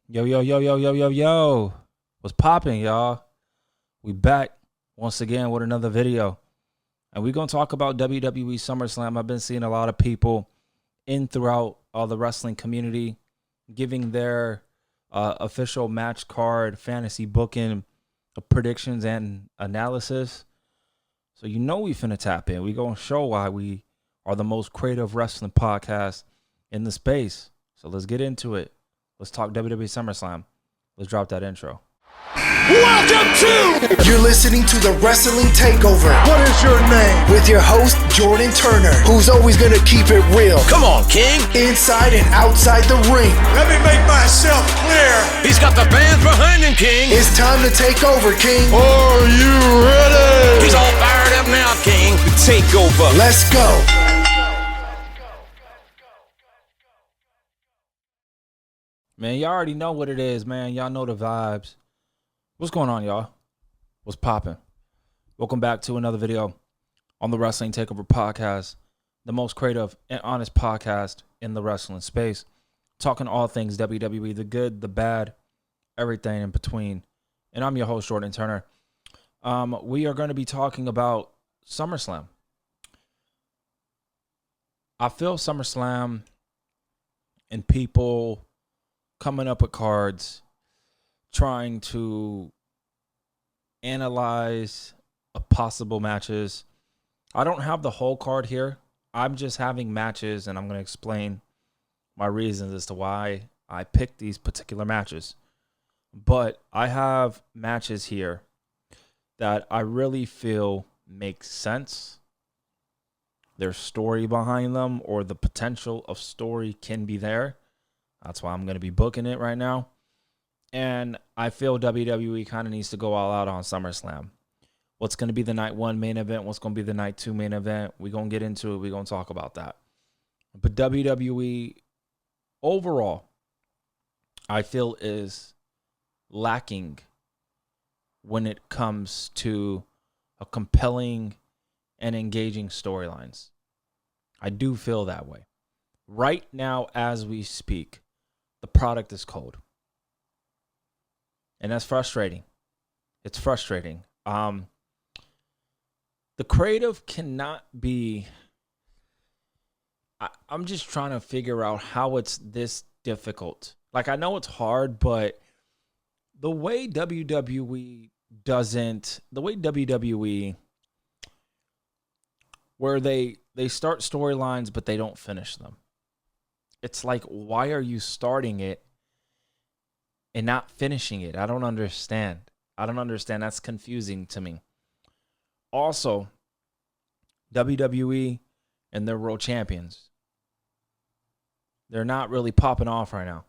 Yo, yo, yo, yo, yo, yo, yo. What's popping, y'all? We back once again with another video. And we're going to talk about WWE SummerSlam. I've been seeing a lot of people throughout all the wrestling community giving their official match card, fantasy booking, predictions, and analysis. So you know we finna tap in. We going to show why we are the most creative wrestling podcast in the space. So let's get into it. Let's talk WWE SummerSlam. Let's drop that intro. Welcome to! You're listening to the Wrestling Takeover. What is your name? With your host, Jordan Turner, who's always gonna keep it real. Come on, King! Inside and outside the ring. Let me make myself clear. He's got the fans behind him, King. It's time to take over, King. Are you ready? He's all fired up now, King. The Takeover. Let's go. Man, y'all already know what it is, man. Y'all know the vibes. What's going on, y'all? What's popping? Welcome back to another video on the Wrestling Takeover podcast, the most creative and honest podcast in the wrestling space, talking all things WWE, the good, the bad, everything in between. And I'm your host, Jordan Turner. We are going to be talking about SummerSlam. I feel SummerSlam and people coming up with cards, trying to analyze possible matches. I don't have the whole card here. I'm just having matches, and I'm going to explain my reasons as to why I picked these particular matches. But I have matches here that I really feel make sense. There's story behind them, or the potential of story can be there. That's why I'm going to be booking it right now. And I feel WWE kind of needs to go all out on SummerSlam. What's going to be the night one main event? What's going to be the night two main event? We're going to get into it. We're going to talk about that. But WWE overall, I feel, is lacking when it comes to a compelling and engaging storylines. I do feel that way. Right now, as we speak, the product is cold. And that's frustrating. It's frustrating. The creative cannot be... I'm just trying to figure out how it's this difficult. Like, I know it's hard, but the way WWE doesn't... The way WWE... Where they start storylines, but they don't finish them. It's like, why are you starting it and not finishing it? I don't understand. That's confusing to me. Also, WWE and their world champions, they're not really popping off right now.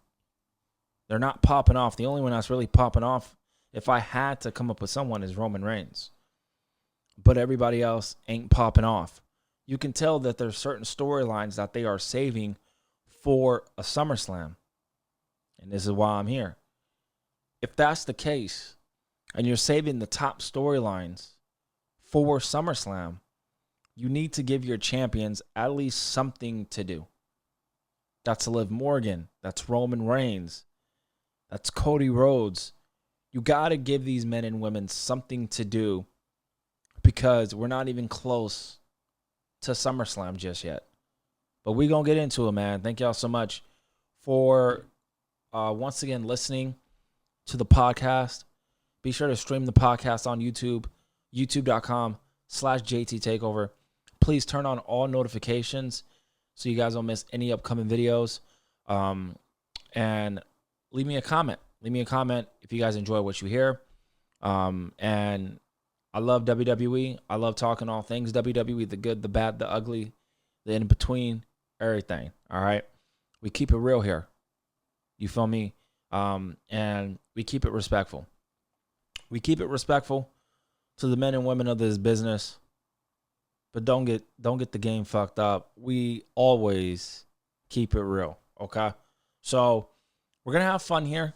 They're not popping off. The only one that's really popping off, if I had to come up with someone, is Roman Reigns. But everybody else ain't popping off. You can tell that there's certain storylines that they are saving for a SummerSlam. And this is why I'm here. If that's the case, and you're saving the top storylines for SummerSlam, you need to give your champions at least something to do. That's Liv Morgan. That's Roman Reigns. That's Cody Rhodes. You got to give these men and women something to do, because we're not even close to SummerSlam just yet. But we're going to get into it, man. Thank y'all so much for once again listening to the podcast. Be sure to stream the podcast on YouTube, youtube.com/JTTakeover. Please turn on all notifications so you guys don't miss any upcoming videos. And leave me a comment. Leave me a comment if you guys enjoy what you hear. And I love WWE. I love talking all things WWE, the good, the bad, the ugly, the in-between, everything. All right? We keep it real here. You feel me? And we keep it respectful. We keep it respectful to the men and women of this business. But don't get the game fucked up. We always keep it real, okay? So we're going to have fun here,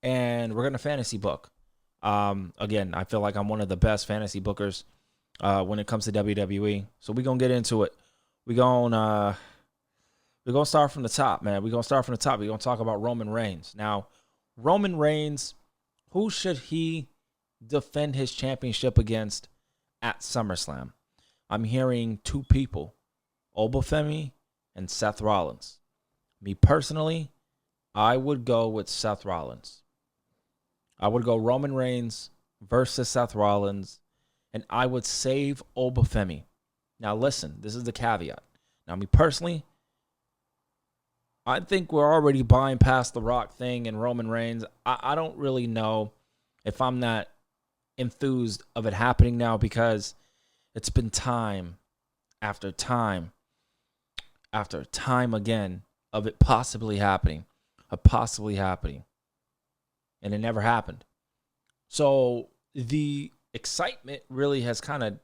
and we're going to fantasy book. Again, I feel like I'm one of the best fantasy bookers when it comes to WWE. So we're going to get into it. We're going to start from the top, man. We're going to start from the top. We're going to talk about Roman Reigns. Now, Roman Reigns, who should he defend his championship against at SummerSlam? I'm hearing two people, Obafemi and Seth Rollins. Me personally, I would go with Seth Rollins. I would go Roman Reigns versus Seth Rollins, and I would save Obafemi. Now listen, this is the caveat. Now me personally, I think we're already buying past the Rock thing and Roman Reigns. I don't really know if I'm that enthused of it happening now, because it's been time after time after time again of it possibly happening, and it never happened. So the excitement really has kind of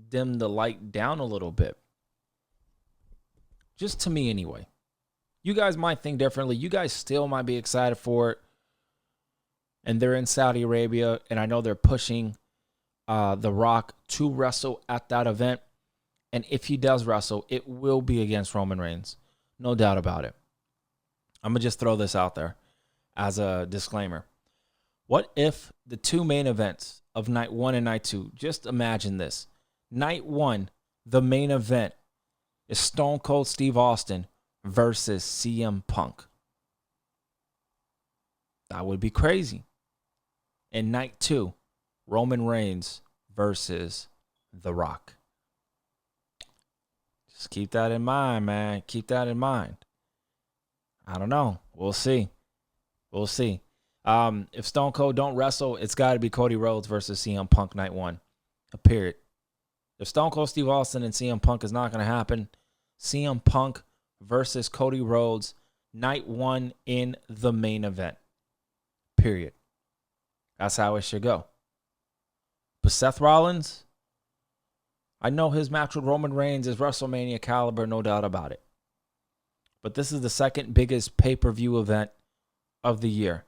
dimmed the light down a little bit. Just to me anyway. You guys might think differently. You guys still might be excited for it. And they're in Saudi Arabia, and I know they're pushing The Rock to wrestle at that event. And if he does wrestle, it will be against Roman Reigns. No doubt about it. I'm going to just throw this out there as a disclaimer. What if the two main events of night 1 and night 2, just imagine this. Night 1, the main event is Stone Cold Steve Austin versus CM Punk. That would be crazy. And night 2, Roman Reigns versus The Rock. Just keep that in mind, man. Keep that in mind. I don't know. We'll see. We'll see. If Stone Cold don't wrestle, it's got to be Cody Rhodes versus CM Punk night 1. Period. If Stone Cold Steve Austin and CM Punk is not going to happen, CM Punk versus Cody Rhodes night 1 in the main event. Period. That's how it should go. But Seth Rollins, I know his match with Roman Reigns is WrestleMania caliber, no doubt about it. But this is the second biggest pay-per-view event of the year.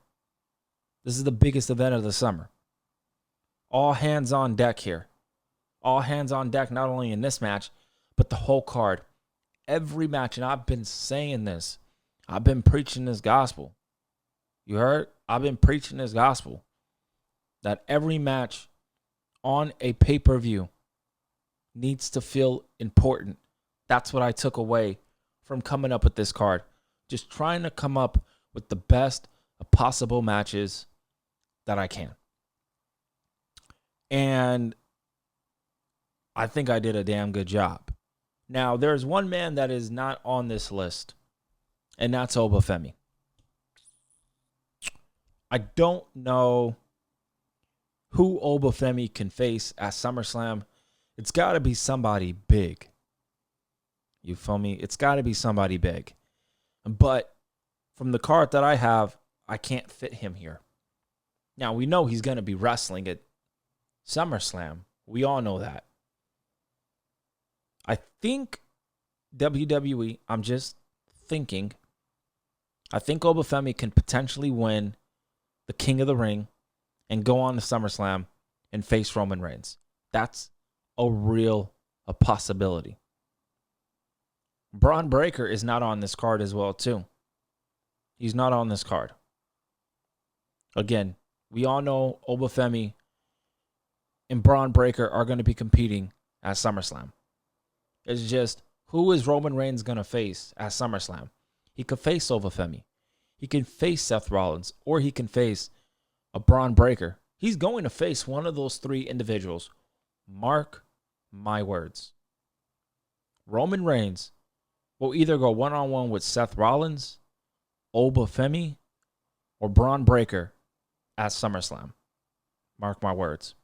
This is the biggest event of the summer. All hands on deck here. All hands on deck, not only in this match, but the whole card. Every match, and I've been saying this. I've been preaching this gospel. You heard? I've been preaching this gospel. That every match on a pay-per-view needs to feel important. That's what I took away from coming up with this card. Just trying to come up with the best of possible matches that I can. And I think I did a damn good job. Now, there's one man that is not on this list, and that's Obafemi. I don't know who Obafemi can face at SummerSlam. It's got to be somebody big. You feel me? It's got to be somebody big. But from the card that I have, I can't fit him here. Now, we know he's going to be wrestling at SummerSlam. We all know that. I think WWE, I'm just thinking, I think Obafemi can potentially win the King of the Ring and go on to SummerSlam and face Roman Reigns. That's a possibility. Braun Breaker is not on this card as well, too. He's not on this card. Again, we all know Obafemi and Braun Breaker are going to be competing at SummerSlam. It's just, who is Roman Reigns going to face at SummerSlam? He could face Obafemi. He can face Seth Rollins, or he can face a Braun Breaker. He's going to face one of those three individuals. Mark my words. Roman Reigns will either go one-on-one with Seth Rollins, Obafemi, or Braun Breaker at SummerSlam. Mark my words.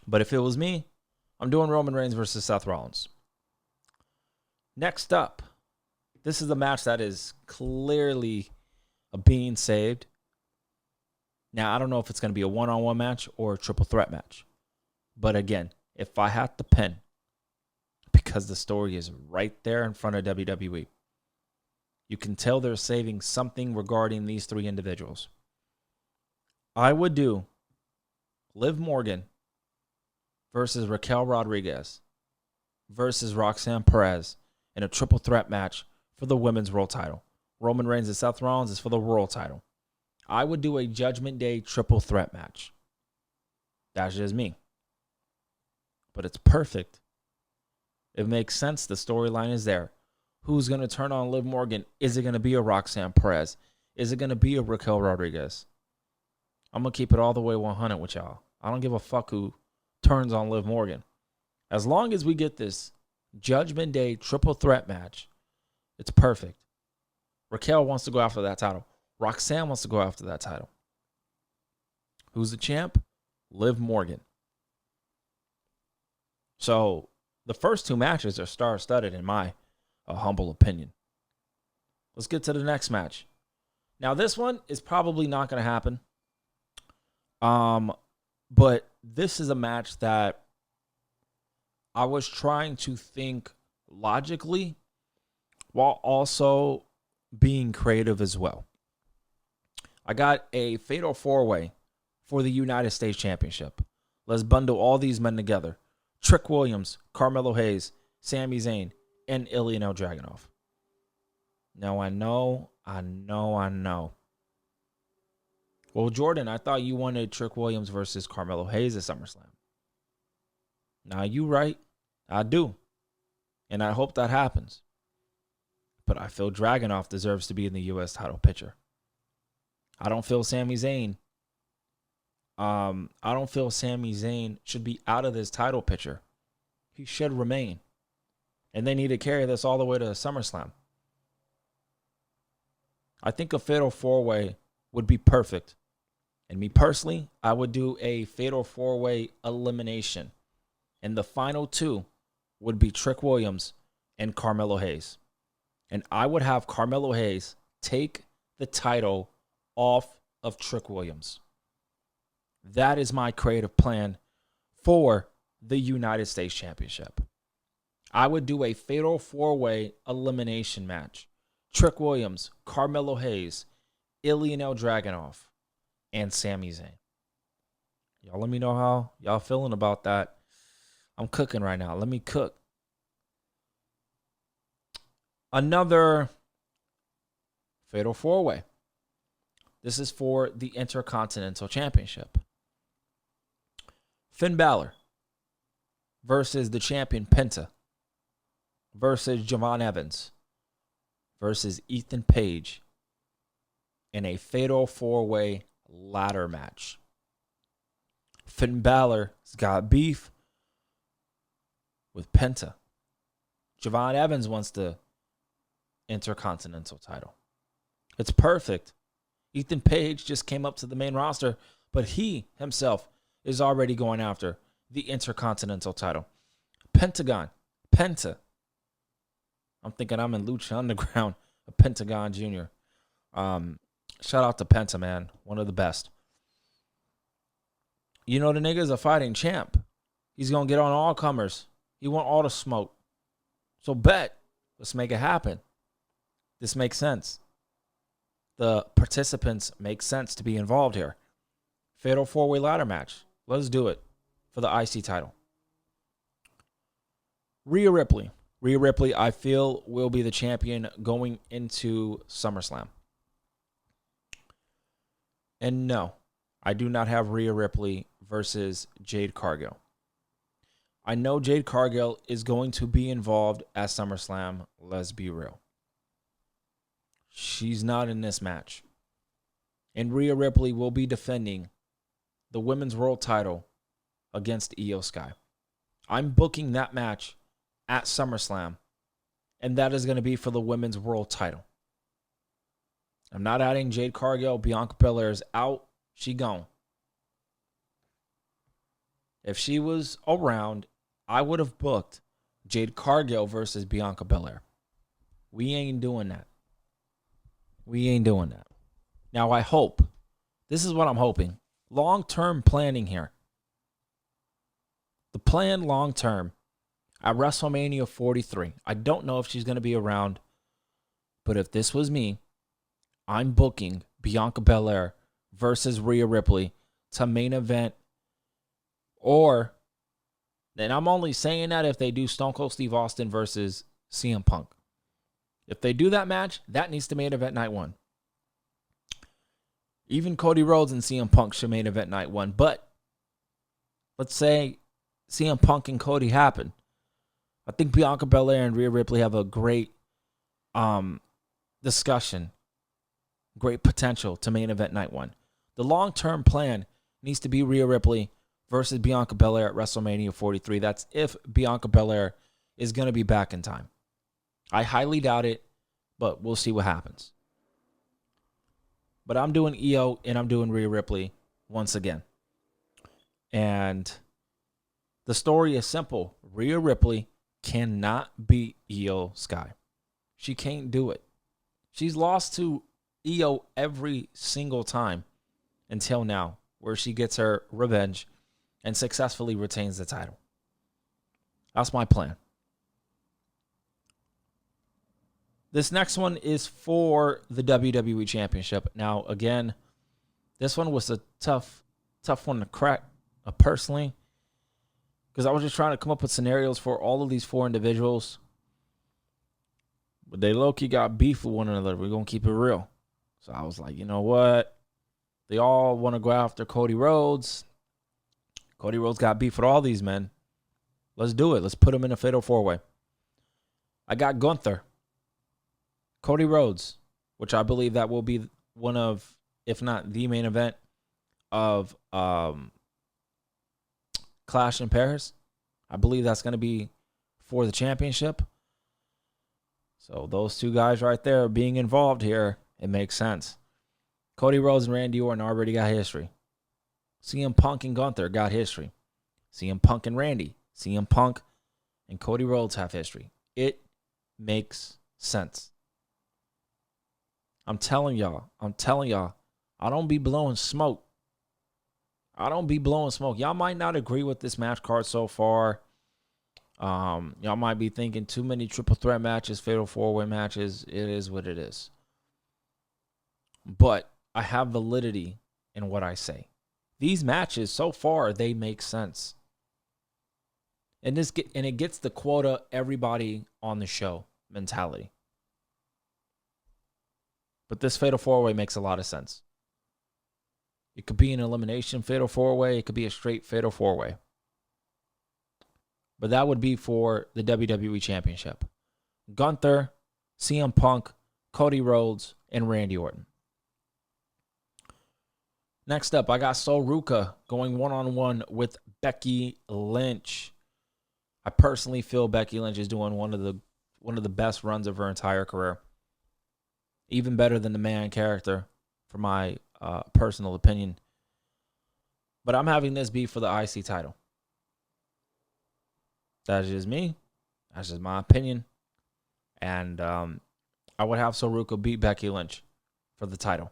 But if it was me, I'm doing Roman Reigns versus Seth Rollins. Next up, this is the match that is clearly being saved. Now, I don't know if it's going to be a one-on-one match or a triple threat match. But again, if I had to pin, because the story is right there in front of WWE, you can tell they're saving something regarding these three individuals. I would do Liv Morgan versus Raquel Rodriguez versus Roxanne Perez in a triple threat match for the women's world title. Roman Reigns and Seth Rollins is for the world title. I would do a Judgment Day triple threat match. That's just me. But it's perfect. It makes sense. The storyline is there. Who's going to turn on Liv Morgan? Is it going to be a Roxanne Perez? Is it going to be a Raquel Rodriguez? I'm going to keep it all the way 100 with y'all. I don't give a fuck who turns on Liv Morgan. As long as we get this Judgment Day triple threat match, it's perfect. Raquel wants to go after that title. Roxanne wants to go after that title. Who's the champ? Liv Morgan. So the first two matches are star-studded in my humble opinion. Let's get to the next match. Now, this one is probably not going to happen. But this is a match that I was trying to think logically while also being creative as well. I got a fatal four-way for the United States Championship. Let's bundle all these men together. Trick Williams, Carmelo Hayes, Sami Zayn, and Ilya Dragunov. Now, I know. Well, Jordan, I thought you wanted Trick Williams versus Carmelo Hayes at SummerSlam. Now, you right. I do. And I hope that happens. But I feel Dragunov deserves to be in the U.S. title picture. I don't feel Sami Zayn. I don't feel Sami Zayn should be out of this title picture. He should remain. And they need to carry this all the way to SummerSlam. I think a fatal four-way would be perfect. And me personally, I would do a fatal four-way elimination. And the final two would be Trick Williams and Carmelo Hayes. And I would have Carmelo Hayes take the title off of Trick Williams. That is my creative plan for the United States Championship. I would do a fatal four-way elimination match. Trick Williams, Carmelo Hayes, Ilya Dragunov, and Sami Zayn. Y'all let me know how y'all feeling about that. I'm cooking right now. Let me cook. Another fatal four-way. This is for the Intercontinental Championship. Finn Balor versus the champion Penta versus Javon Evans versus Ethan Page in a fatal four-way ladder match. Finn Balor's got beef with Penta. Javon Evans wants the Intercontinental title. It's perfect. Ethan Page just came up to the main roster, but he himself is already going after the Intercontinental title. Penta. I'm thinking I'm in Lucha Underground, a Pentagon Jr. Shout out to Penta, man. One of the best. You know, the nigga's a fighting champ. He's going to get on all comers. He want all the smoke. So bet. Let's make it happen. This makes sense. The participants make sense to be involved here. Fatal four-way ladder match. Let's do it for the IC title. Rhea Ripley. Rhea Ripley, I feel, will be the champion going into SummerSlam. And no, I do not have Rhea Ripley versus Jade Cargill. I know Jade Cargill is going to be involved at SummerSlam. Let's be real. She's not in this match. And Rhea Ripley will be defending the Women's World title against Io Sky. I'm booking that match at SummerSlam, and that is going to be for the Women's World title. I'm not adding Jade Cargill. Bianca Belair is out. She gone. If she was around, I would have booked Jade Cargill versus Bianca Belair. We ain't doing that. Now, I hope, this is what I'm hoping, long-term planning here. The plan long-term at WrestleMania 43. I don't know if she's going to be around, but if this was me, I'm booking Bianca Belair versus Rhea Ripley to main event. Or, and I'm only saying that if they do Stone Cold Steve Austin versus CM Punk. If they do that match, that needs to main event night one. Even Cody Rhodes and CM Punk should main event night one. But let's say CM Punk and Cody happen. I think Bianca Belair and Rhea Ripley have a great discussion, great potential to main event night one. The long-term plan needs to be Rhea Ripley versus Bianca Belair at WrestleMania 43. That's if Bianca Belair is going to be back in time. I highly doubt it, but we'll see what happens. But I'm doing Io and I'm doing Rhea Ripley once again. And the story is simple. Rhea Ripley cannot beat Io Sky. She can't do it. She's lost to Io every single time until now, where she gets her revenge and successfully retains the title. That's my plan. This next one is for the WWE Championship. Now, again, this one was a tough one to crack personally, because I was just trying to come up with scenarios for all of these four individuals. But they low-key got beef with one another. We're going to keep it real. So I was like, you know what? They all want to go after Cody Rhodes. Cody Rhodes got beef with all these men. Let's do it. Let's put him in a fatal four-way. I got Gunther, Cody Rhodes, which I believe that will be one of, if not the main event of Clash in Paris. I believe that's going to be for the championship. So those two guys right there being involved here, it makes sense. Cody Rhodes and Randy Orton already got history. CM Punk and Gunther got history. CM Punk and Randy. CM Punk and Cody Rhodes have history. It makes sense. I'm telling y'all, I don't be blowing smoke. Y'all might not agree with this match card so far. Y'all might be thinking too many triple threat matches, fatal four-way matches. It is what it is. But I have validity in what I say. These matches so far, they make sense. And it gets the quota everybody on the show mentality. But this fatal four-way makes a lot of sense. It could be an elimination fatal four-way. It could be a straight fatal four-way. But that would be for the WWE Championship. Gunther, CM Punk, Cody Rhodes, and Randy Orton. Next up, I got Sol Ruca going one-on-one with Becky Lynch. I personally feel Becky Lynch is doing one of the best runs of her entire career. Even better than the man character, for my personal opinion. But I'm having this be for the IC title. That's just me. That's just my opinion. And I would have Sol Ruca beat Becky Lynch for the title.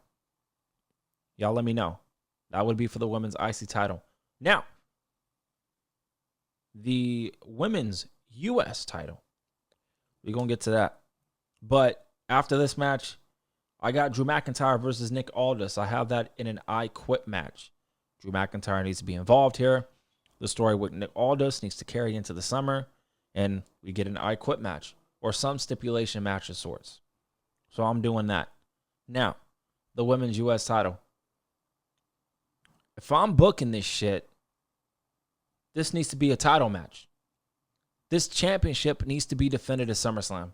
Y'all let me know. That would be for the women's IC title. Now, the women's US title. We're going to get to that. But after this match, I got Drew McIntyre versus Nick Aldis. I have that in an I Quit match. Drew McIntyre needs to be involved here. The story with Nick Aldis needs to carry into the summer, and we get an I Quit match or some stipulation match of sorts. So I'm doing that. Now, the women's U.S. title. If I'm booking this shit, this needs to be a title match. This championship needs to be defended at SummerSlam.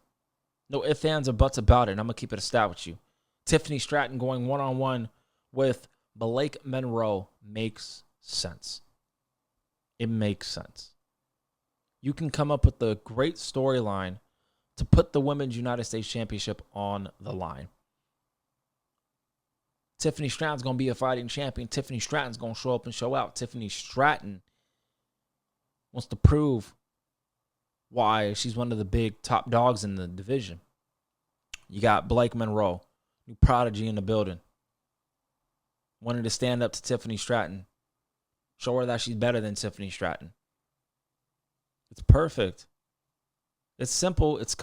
No ifs, ands, or buts about it. And I'm going to keep it a stat with you. Tiffany Stratton going one-on-one with Blake Monroe makes sense. It makes sense. You can come up with a great storyline to put the Women's United States Championship on the line. Tiffany Stratton's going to be a fighting champion. Tiffany Stratton's going to show up and show out. Tiffany Stratton wants to prove why she's one of the big top dogs in the division. You got Blake Monroe, new prodigy in the building, wanting to stand up to Tiffany Stratton. Show her that she's better than Tiffany Stratton. It's perfect. It's simple. It's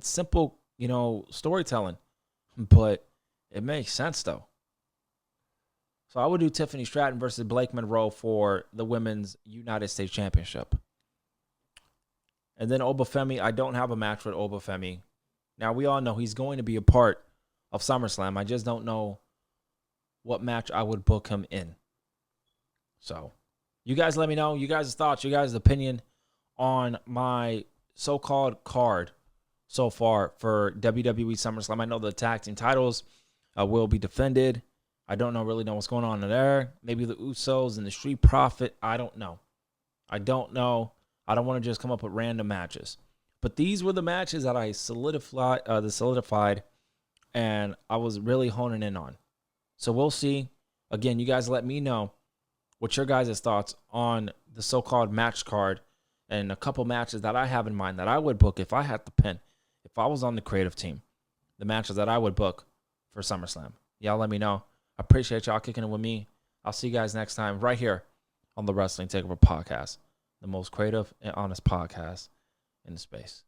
simple, storytelling. But it makes sense, though. So I would do Tiffany Stratton versus Blake Monroe for the Women's United States Championship. And then Obafemi, I don't have a match with Obafemi. Now, we all know he's going to be a part of SummerSlam. I just don't know what match I would book him in. So, you guys let me know. You guys' thoughts, you guys' opinion on my so-called card so far for WWE SummerSlam. I know the tag team titles will be defended. I don't really know what's going on there. Maybe the Usos and the Street Profit. I don't know. I don't want to just come up with random matches. But these were the matches that I solidified, and I was really honing in on. So we'll see. Again, you guys let me know what your guys' thoughts on the so-called match card and a couple matches that I have in mind that I would book if I had the pen, if I was on the creative team, the matches that I would book for SummerSlam. Y'all let me know. I appreciate y'all kicking it with me. I'll see you guys next time right here on the Wrestling Takeover Podcast, the most creative and honest podcast in the space.